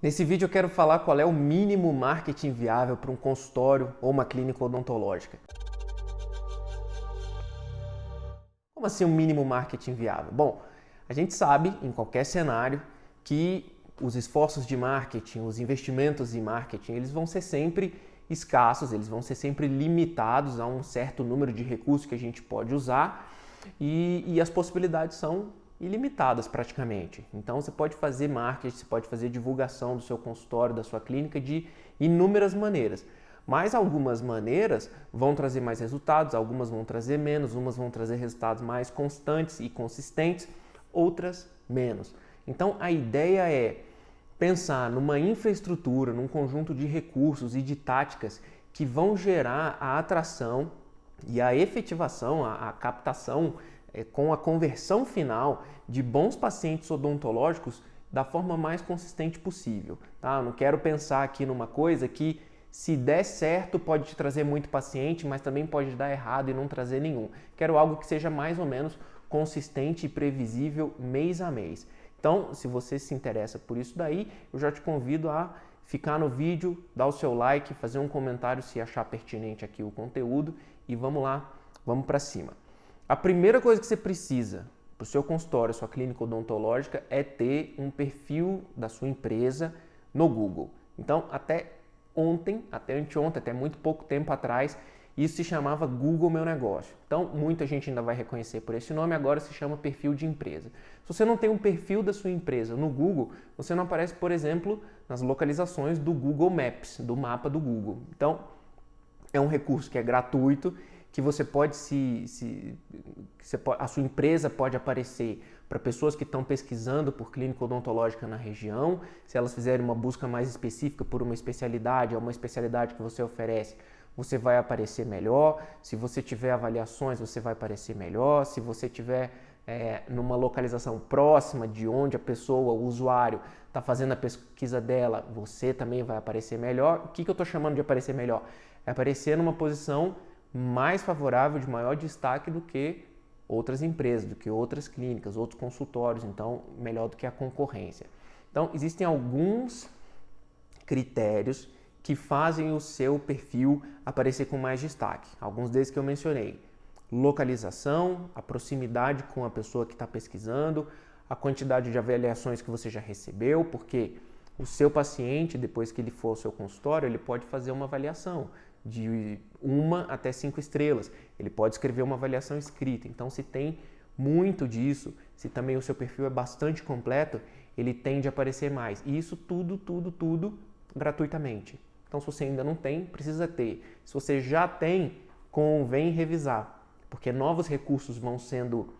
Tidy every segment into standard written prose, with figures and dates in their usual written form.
Nesse vídeo eu quero falar qual é o mínimo marketing viável para um consultório ou uma clínica odontológica. Como assim um mínimo marketing viável? Bom, a gente sabe em qualquer cenário que os esforços de marketing, os investimentos em marketing, eles vão ser sempre escassos, eles vão ser sempre limitados a um certo número de recursos que a gente pode usar e as possibilidades são ilimitadas praticamente. Então você pode fazer marketing, você pode fazer divulgação do seu consultório, da sua clínica de inúmeras maneiras. Mas algumas maneiras vão trazer mais resultados, algumas vão trazer menos, umas vão trazer resultados mais constantes e consistentes, outras menos. Então a ideia é pensar numa infraestrutura, num conjunto de recursos e de táticas que vão gerar a atração e a efetivação, a captação com a conversão final de bons pacientes odontológicos da forma mais consistente possível. Tá? Eu não quero pensar aqui numa coisa que, se der certo, pode te trazer muito paciente, mas também pode dar errado e não trazer nenhum. Quero algo que seja mais ou menos consistente e previsível mês a mês. Então, se você se interessa por isso daí, eu já te convido a ficar no vídeo, dar o seu like, fazer um comentário se achar pertinente aqui o conteúdo e vamos lá, vamos para cima. A primeira coisa que você precisa para o seu consultório, sua clínica odontológica, é ter um perfil da sua empresa no Google. Então, até ontem, até anteontem, até muito pouco tempo atrás, isso se chamava Google Meu Negócio. Então, muita gente ainda vai reconhecer por esse nome, agora se chama perfil de empresa. Se você não tem um perfil da sua empresa no Google, você não aparece, por exemplo, nas localizações do Google Maps, do mapa do Google. Então, é um recurso que é gratuito, que você pode a sua empresa pode aparecer para pessoas que estão pesquisando por clínica odontológica na região, se elas fizerem uma busca mais específica por uma especialidade, ou uma especialidade que você oferece, você vai aparecer melhor. Se você tiver avaliações, você vai aparecer melhor. Se você tiver numa localização próxima de onde a pessoa, o usuário, está fazendo a pesquisa dela, você também vai aparecer melhor. O que eu estou chamando de aparecer melhor? É aparecer numa posição mais favorável, de maior destaque do que outras empresas, do que outras clínicas, outros consultórios, então melhor do que a concorrência. Então existem alguns critérios que fazem o seu perfil aparecer com mais destaque. Alguns desses que eu mencionei: localização, a proximidade com a pessoa que está pesquisando, a quantidade de avaliações que você já recebeu, porque o seu paciente, depois que ele for ao seu consultório, ele pode fazer uma avaliação de 1 até 5 estrelas. Ele pode escrever uma avaliação escrita. Então, se tem muito disso, se também o seu perfil é bastante completo, ele tende a aparecer mais. E isso tudo gratuitamente. Então, se você ainda não tem, precisa ter. Se você já tem, convém revisar, porque novos recursos vão sendo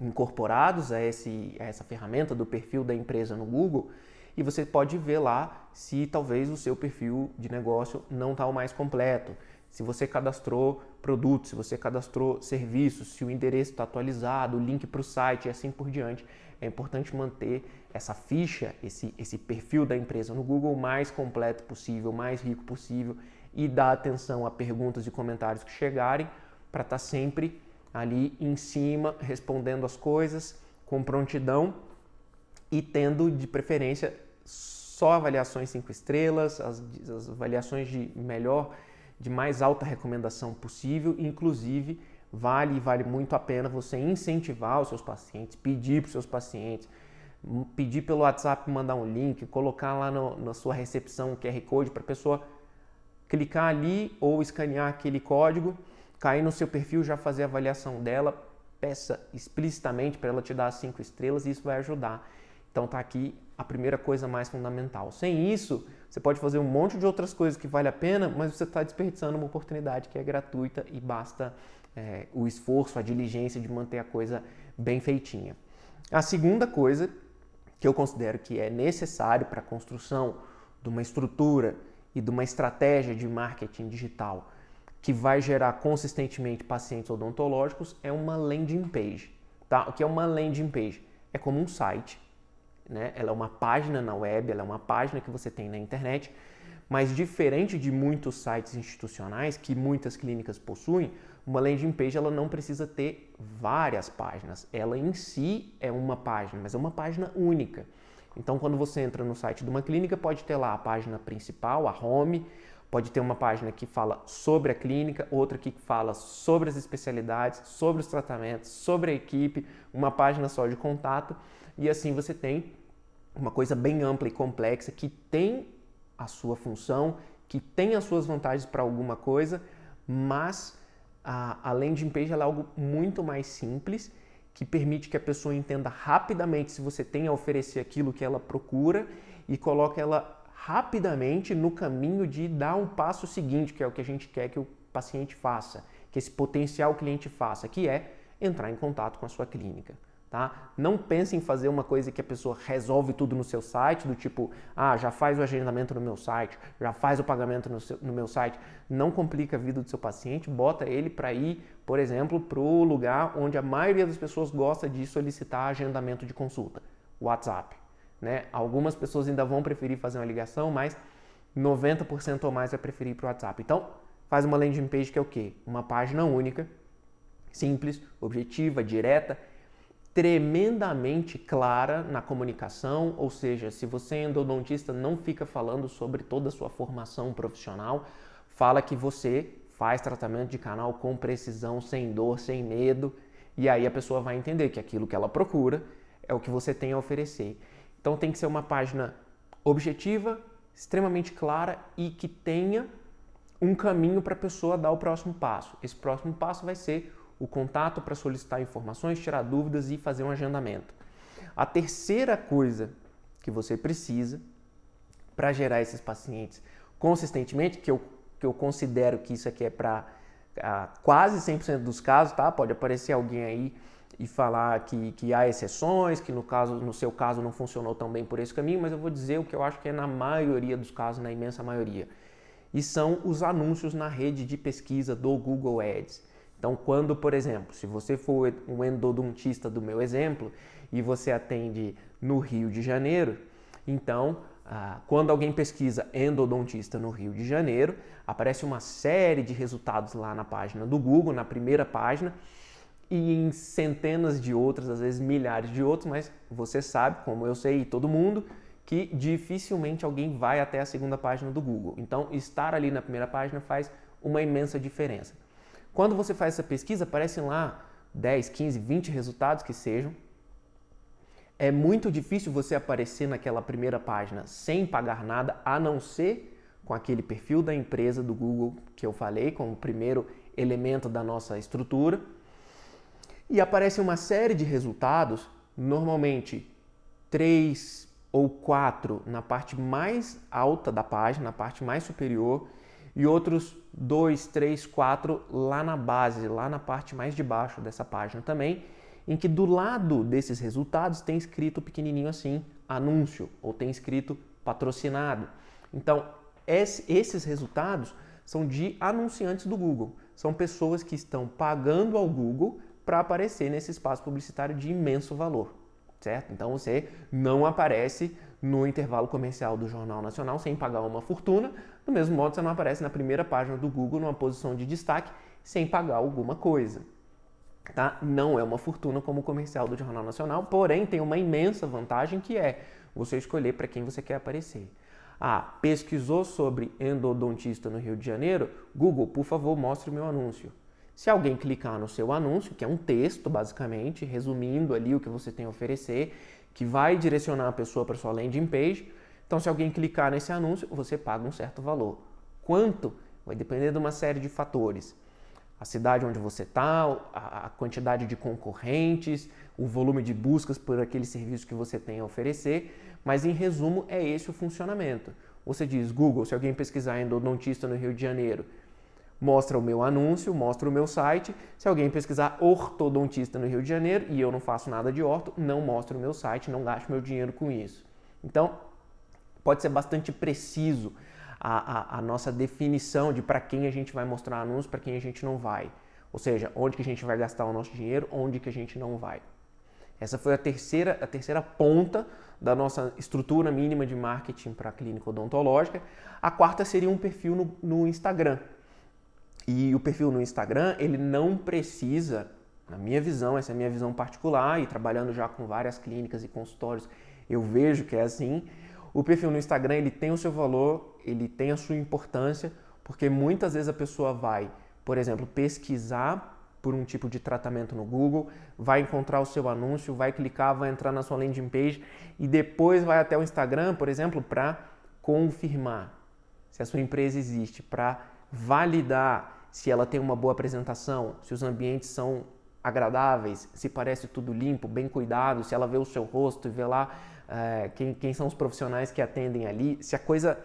incorporados a essa ferramenta do perfil da empresa no Google, e você pode ver lá se talvez o seu perfil de negócio não está o mais completo, se você cadastrou produtos, se você cadastrou serviços, se o endereço está atualizado, o link para o site e assim por diante. É importante manter essa ficha, esse perfil da empresa no Google o mais completo possível, mais rico possível, e dar atenção a perguntas e comentários que chegarem para estar sempre ali em cima, respondendo as coisas com prontidão e tendo de preferência só avaliações 5 estrelas, as avaliações de mais alta recomendação possível. Inclusive, vale muito a pena você incentivar os seus pacientes, pedir para os seus pacientes, pedir pelo WhatsApp, mandar um link, colocar lá na sua recepção um QR Code para a pessoa clicar ali ou escanear aquele código, cair no seu perfil, já fazer a avaliação dela, peça explicitamente para ela te dar as 5 estrelas e isso vai ajudar. Então tá aqui a primeira coisa mais fundamental. Sem isso, você pode fazer um monte de outras coisas que vale a pena, mas você está desperdiçando uma oportunidade que é gratuita e basta o esforço, a diligência de manter a coisa bem feitinha. A segunda coisa que eu considero que é necessário para a construção de uma estrutura e de uma estratégia de marketing digital que vai gerar consistentemente pacientes odontológicos é uma landing page. Tá? O que é uma landing page? É como um site, né? Ela é uma página na web, ela é uma página que você tem na internet, mas diferente de muitos sites institucionais que muitas clínicas possuem, uma landing page ela não precisa ter várias páginas. Ela em si é uma página, mas é uma página única. Então, quando você entra no site de uma clínica, pode ter lá a página principal, a home, pode ter uma página que fala sobre a clínica, outra que fala sobre as especialidades, sobre os tratamentos, sobre a equipe, uma página só de contato, e assim você tem uma coisa bem ampla e complexa que tem a sua função, que tem as suas vantagens para alguma coisa, mas a landing page ela é algo muito mais simples, que permite que a pessoa entenda rapidamente se você tem a oferecer aquilo que ela procura e coloca ela rapidamente no caminho de dar um passo seguinte, que é o que a gente quer que o paciente faça, que esse potencial cliente faça, que é entrar em contato com a sua clínica. Tá? Não pense em fazer uma coisa que a pessoa resolve tudo no seu site, do tipo, já faz o agendamento no meu site, já faz o pagamento no meu site. Não complica a vida do seu paciente, bota ele para ir, por exemplo, para o lugar onde a maioria das pessoas gosta de solicitar agendamento de consulta, WhatsApp. Né? Algumas pessoas ainda vão preferir fazer uma ligação, mas 90% ou mais vai preferir para o WhatsApp. Então, faz uma landing page que é o quê? Uma página única, simples, objetiva, direta, tremendamente clara na comunicação, ou seja, se você é endodontista, não fica falando sobre toda a sua formação profissional, fala que você faz tratamento de canal com precisão, sem dor, sem medo, e aí a pessoa vai entender que aquilo que ela procura é o que você tem a oferecer. Então tem que ser uma página objetiva, extremamente clara e que tenha um caminho para a pessoa dar o próximo passo. Esse próximo passo vai ser o contato para solicitar informações, tirar dúvidas e fazer um agendamento. A terceira coisa que você precisa para gerar esses pacientes consistentemente, que eu considero que isso aqui é para quase 100% dos casos, tá? Pode aparecer alguém aí e falar que há exceções, que no seu caso não funcionou tão bem por esse caminho, mas eu vou dizer o que eu acho que é na maioria dos casos, na imensa maioria. E são os anúncios na rede de pesquisa do Google Ads. Então, quando, por exemplo, se você for um endodontista do meu exemplo e você atende no Rio de Janeiro, então, quando alguém pesquisa endodontista no Rio de Janeiro, aparece uma série de resultados lá na página do Google, na primeira página, e em centenas de outras, às vezes milhares de outros, mas você sabe, como eu sei e todo mundo, que dificilmente alguém vai até a segunda página do Google. Então, estar ali na primeira página faz uma imensa diferença. Quando você faz essa pesquisa, aparecem lá 10, 15, 20 resultados que sejam. É muito difícil você aparecer naquela primeira página sem pagar nada, a não ser com aquele perfil da empresa do Google que eu falei, como o primeiro elemento da nossa estrutura. E aparece uma série de resultados, normalmente 3 ou 4 na parte mais alta da página, na parte mais superior, e outros 2, 3, 4 lá na base, lá na parte mais de baixo dessa página também, em que do lado desses resultados tem escrito pequenininho assim, anúncio, ou tem escrito patrocinado. Então, esses resultados são de anunciantes do Google, são pessoas que estão pagando ao Google para aparecer nesse espaço publicitário de imenso valor, certo? Então, você não aparece no intervalo comercial do Jornal Nacional sem pagar uma fortuna, do mesmo modo você não aparece na primeira página do Google numa posição de destaque sem pagar alguma coisa. Tá? Não é uma fortuna como o comercial do Jornal Nacional, porém tem uma imensa vantagem que é você escolher para quem você quer aparecer. Pesquisou sobre endodontista no Rio de Janeiro? Google, por favor, mostre o meu anúncio. Se alguém clicar no seu anúncio, que é um texto basicamente, resumindo ali o que você tem a oferecer, que vai direcionar a pessoa para sua landing page, então se alguém clicar nesse anúncio, você paga um certo valor. Quanto? Vai depender de uma série de fatores. A cidade onde você está, a quantidade de concorrentes, o volume de buscas por aquele serviço que você tem a oferecer, mas em resumo é esse o funcionamento. Você diz, Google, se alguém pesquisar endodontista no Rio de Janeiro, mostra o meu anúncio, mostra o meu site. Se alguém pesquisar ortodontista no Rio de Janeiro e eu não faço nada de orto, não mostra o meu site, não gasto meu dinheiro com isso. Então, pode ser bastante preciso a nossa definição de para quem a gente vai mostrar anúncio, para quem a gente não vai. Ou seja, onde que a gente vai gastar o nosso dinheiro, onde que a gente não vai. Essa foi a terceira ponta da nossa estrutura mínima de marketing para a clínica odontológica. A quarta seria um perfil no Instagram. E o perfil no Instagram, ele não precisa, na minha visão, essa é a minha visão particular, e trabalhando já com várias clínicas e consultórios, eu vejo que é assim. O perfil no Instagram, ele tem o seu valor, ele tem a sua importância, porque muitas vezes a pessoa vai, por exemplo, pesquisar por um tipo de tratamento no Google, vai encontrar o seu anúncio, vai clicar, vai entrar na sua landing page e depois vai até o Instagram, por exemplo, para confirmar se a sua empresa existe, para validar se ela tem uma boa apresentação, se os ambientes são agradáveis, se parece tudo limpo, bem cuidado, se ela vê o seu rosto e vê lá quem são os profissionais que atendem ali, se a coisa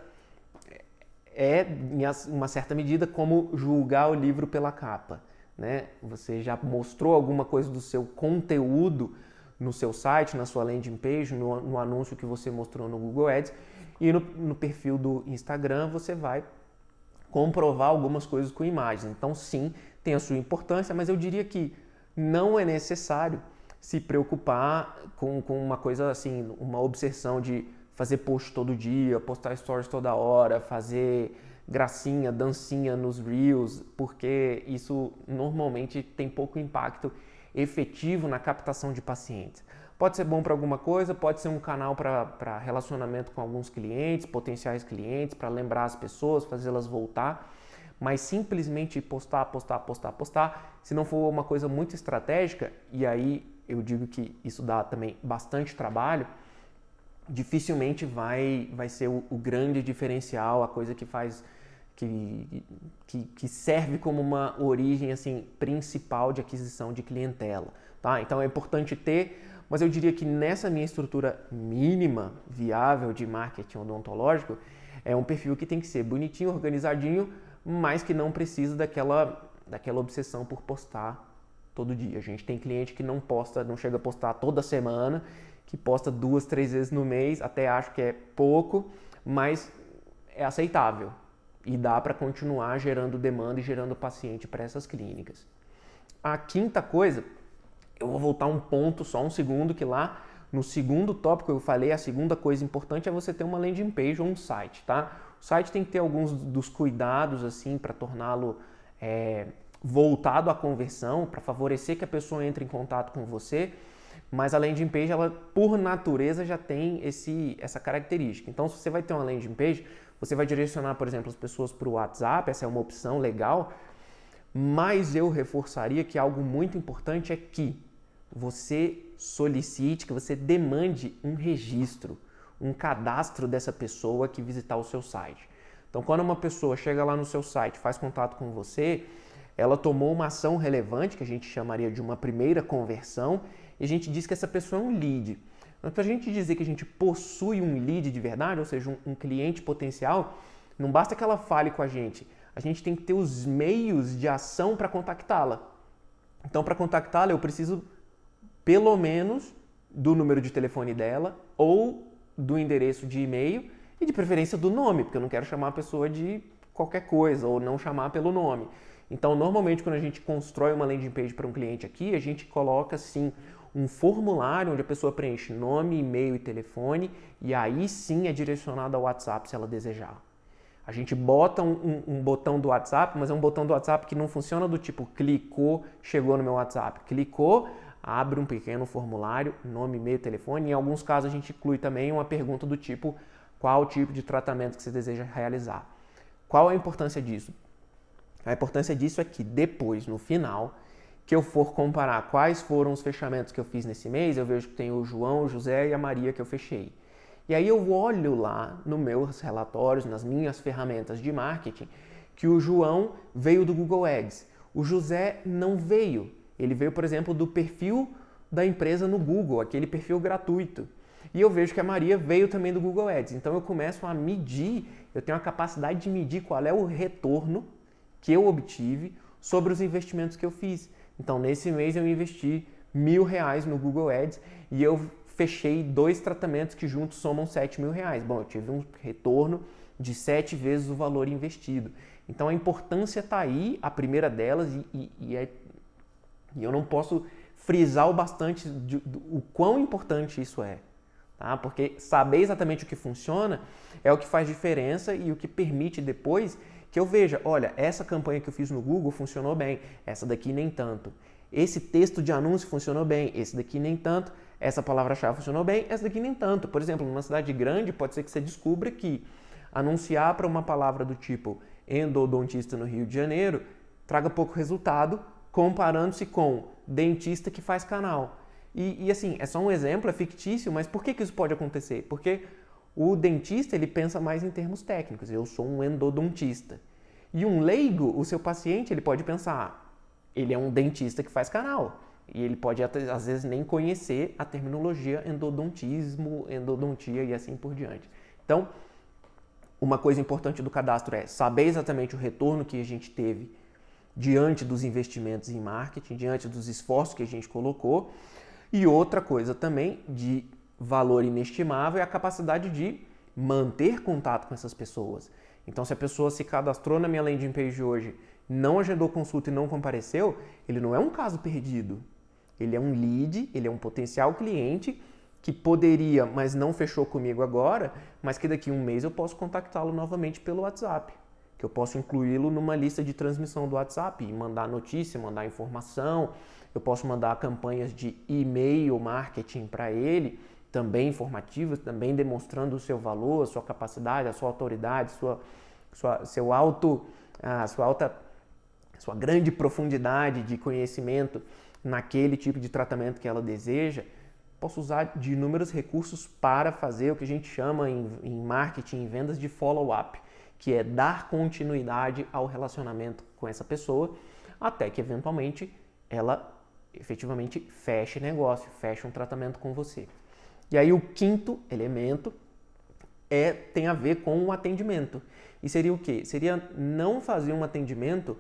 é, em uma certa medida, como julgar o livro pela capa. Né? Você já mostrou alguma coisa do seu conteúdo no seu site, na sua landing page, no anúncio que você mostrou no Google Ads, e no perfil do Instagram você vai comprovar algumas coisas com imagens. Então sim, tem a sua importância, mas eu diria que não é necessário se preocupar com uma coisa assim, uma obsessão de fazer post todo dia, postar stories toda hora, fazer gracinha, dancinha nos Reels, porque isso normalmente tem pouco impacto efetivo na captação de pacientes. Pode ser bom para alguma coisa, pode ser um canal para relacionamento com alguns clientes, potenciais clientes, para lembrar as pessoas, fazê-las voltar, mas simplesmente postar, se não for uma coisa muito estratégica, e aí eu digo que isso dá também bastante trabalho, dificilmente vai ser o grande diferencial, a coisa que faz, que serve como uma origem assim, principal de aquisição de clientela. Tá? Então é importante ter, mas eu diria que nessa minha estrutura mínima, viável de marketing odontológico, é um perfil que tem que ser bonitinho, organizadinho, mas que não precisa daquela obsessão por postar todo dia. A gente tem cliente que não chega a postar toda semana, que posta 2, 3 vezes no mês, até acho que é pouco, mas é aceitável e dá para continuar gerando demanda e gerando paciente para essas clínicas. A quinta coisa, eu vou voltar um ponto, só um segundo, que lá no segundo tópico eu falei, a segunda coisa importante é você ter uma landing page ou um site, tá? O site tem que ter alguns dos cuidados assim para torná-lo voltado à conversão, para favorecer que a pessoa entre em contato com você, mas a landing page, ela por natureza já tem essa característica. Então, se você vai ter uma landing page, você vai direcionar, por exemplo, as pessoas para o WhatsApp, essa é uma opção legal, mas eu reforçaria que algo muito importante é que você solicite, que você demande um registro, um cadastro dessa pessoa que visitar o seu site. Então, quando uma pessoa chega lá no seu site, faz contato com você, ela tomou uma ação relevante, que a gente chamaria de uma primeira conversão, e a gente diz que essa pessoa é um lead. Mas para a gente dizer que a gente possui um lead de verdade, ou seja, um cliente potencial, não basta que ela fale com a gente tem que ter os meios de ação para contactá-la. Então, para contactá-la, eu preciso, pelo menos, do número de telefone dela ou do endereço de e-mail e, de preferência, do nome, porque eu não quero chamar a pessoa de qualquer coisa ou não chamar pelo nome. Então, normalmente, quando a gente constrói uma landing page para um cliente aqui, a gente coloca, sim, um formulário onde a pessoa preenche nome, e-mail e telefone e aí sim é direcionado ao WhatsApp se ela desejar. A gente bota um botão do WhatsApp, mas é um botão do WhatsApp que não funciona do tipo clicou, chegou no meu WhatsApp. Clicou, abre um pequeno formulário, nome, e-mail, telefone. Em alguns casos a gente inclui também uma pergunta do tipo qual o tipo de tratamento que você deseja realizar. Qual a importância disso? A importância disso é que depois, no final, que eu for comparar quais foram os fechamentos que eu fiz nesse mês, eu vejo que tem o João, o José e a Maria que eu fechei. E aí eu olho lá nos meus relatórios, nas minhas ferramentas de marketing, que o João veio do Google Ads. O José não veio. Ele veio, por exemplo, do perfil da empresa no Google, aquele perfil gratuito. E eu vejo que a Maria veio também do Google Ads. Então eu começo a medir, eu tenho a capacidade de medir qual é o retorno que eu obtive sobre os investimentos que eu fiz. Então nesse mês eu investi R$1.000 no Google Ads e eu fechei 2 tratamentos que juntos somam R$7.000. Bom, eu tive um retorno de 7 vezes o valor investido. Então a importância está aí, a primeira delas, e eu não posso frisar o bastante o quão importante isso é. Tá? Porque saber exatamente o que funciona é o que faz diferença e o que permite depois que eu veja, olha, essa campanha que eu fiz no Google funcionou bem, essa daqui nem tanto. esse texto de anúncio funcionou bem, esse daqui nem tanto, essa palavra-chave funcionou bem, essa daqui nem tanto. Por exemplo, numa cidade grande, pode ser que você descubra que anunciar para uma palavra do tipo endodontista no Rio de Janeiro traga pouco resultado, comparando-se com dentista que faz canal. E assim, é só um exemplo, é fictício, mas por que isso pode acontecer? Porque o dentista, ele pensa mais em termos técnicos. Eu sou um endodontista. E um leigo, o seu paciente, ele pode pensar, ele é um dentista que faz canal. E ele pode, às vezes, nem conhecer a terminologia endodontismo, endodontia e assim por diante. Então, uma coisa importante do cadastro é saber exatamente o retorno que a gente teve diante dos investimentos em marketing, diante dos esforços que a gente colocou. E outra coisa também de valor inestimável é a capacidade de manter contato com essas pessoas. Então, se a pessoa se cadastrou na minha landing page hoje, não agendou consulta e não compareceu, ele não é um caso perdido. Ele é um lead, ele é um potencial cliente que poderia, mas não fechou comigo agora, mas que daqui a um mês eu posso contactá-lo novamente pelo WhatsApp. Que eu posso incluí-lo numa lista de transmissão do WhatsApp e mandar notícia, mandar informação. Eu posso mandar campanhas de e-mail marketing para ele, também informativas, também demonstrando o seu valor, a sua capacidade, a sua autoridade, sua grande profundidade de conhecimento naquele tipo de tratamento que ela deseja. Posso usar de inúmeros recursos para fazer o que a gente chama em marketing, em vendas, de follow-up, que é dar continuidade ao relacionamento com essa pessoa, até que eventualmente ela efetivamente feche negócio, feche um tratamento com você. E aí o quinto elemento tem a ver com o atendimento. E seria o quê? Seria não fazer um atendimento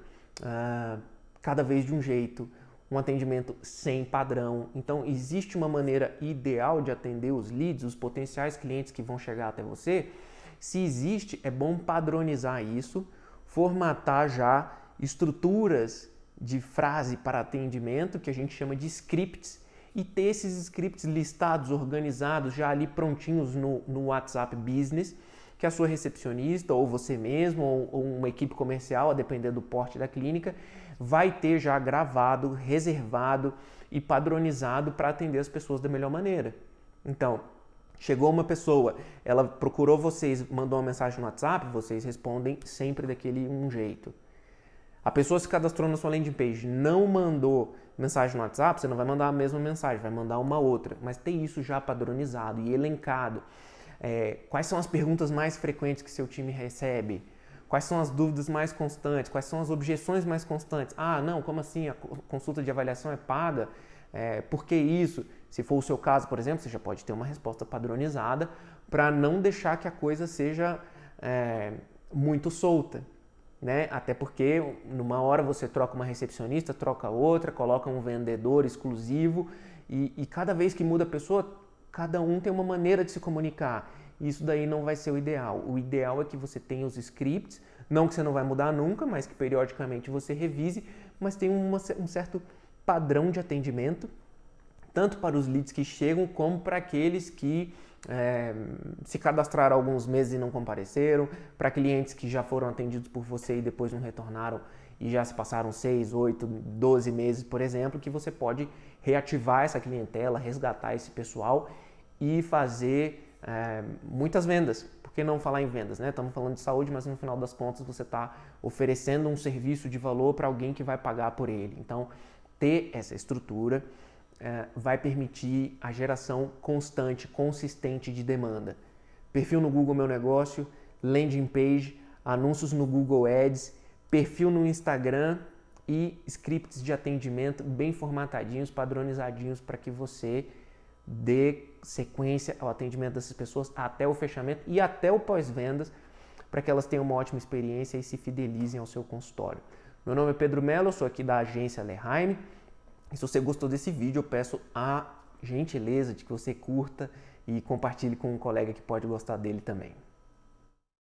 cada vez de um jeito, um atendimento sem padrão. Então, existe uma maneira ideal de atender os leads, os potenciais clientes que vão chegar até você? Se existe, é bom padronizar isso, formatar já estruturas de frase para atendimento, que a gente chama de scripts, e ter esses scripts listados, organizados, já ali prontinhos no WhatsApp Business, que a sua recepcionista, ou você mesmo, ou uma equipe comercial, a depender do porte da clínica, vai ter já gravado, reservado e padronizado para atender as pessoas da melhor maneira. Então, chegou uma pessoa, ela procurou vocês, mandou uma mensagem no WhatsApp, vocês respondem sempre daquele um jeito. A pessoa se cadastrou na sua landing page, não mandou mensagem no WhatsApp, você não vai mandar a mesma mensagem, vai mandar uma outra. Mas tem isso já padronizado e elencado. Quais são as perguntas mais frequentes que seu time recebe? Quais são as dúvidas mais constantes? Quais são as objeções mais constantes? Ah, não, como assim? A consulta de avaliação é paga? Por que isso? Se for o seu caso, por exemplo, você já pode ter uma resposta padronizada para não deixar que a coisa seja muito solta. Né? Até porque numa hora você troca uma recepcionista, troca outra, coloca um vendedor exclusivo e cada vez que muda a pessoa, cada um tem uma maneira de se comunicar. Isso daí não vai ser o ideal. O ideal é que você tenha os scripts, não que você não vai mudar nunca, mas que periodicamente você revise, mas tem um certo padrão de atendimento, tanto para os leads que chegam, como para aqueles que se cadastraram há alguns meses e não compareceram, para clientes que já foram atendidos por você e depois não retornaram e já se passaram 6, 8, 12 meses, por exemplo, que você pode reativar essa clientela, resgatar esse pessoal e fazer muitas vendas. Por que não falar em vendas, né? Estamos falando de saúde, mas no final das contas você está oferecendo um serviço de valor para alguém que vai pagar por ele. Então, ter essa estrutura vai permitir a geração constante, consistente de demanda. Perfil no Google Meu Negócio, landing page, anúncios no Google Ads, perfil no Instagram e scripts de atendimento bem formatadinhos, padronizadinhos para que você dê sequência ao atendimento dessas pessoas até o fechamento e até o pós-vendas, para que elas tenham uma ótima experiência e se fidelizem ao seu consultório. Meu nome é Pedro Mello, eu sou aqui da agência Leheim. E se você gostou desse vídeo, eu peço a gentileza de que você curta e compartilhe com um colega que pode gostar dele também.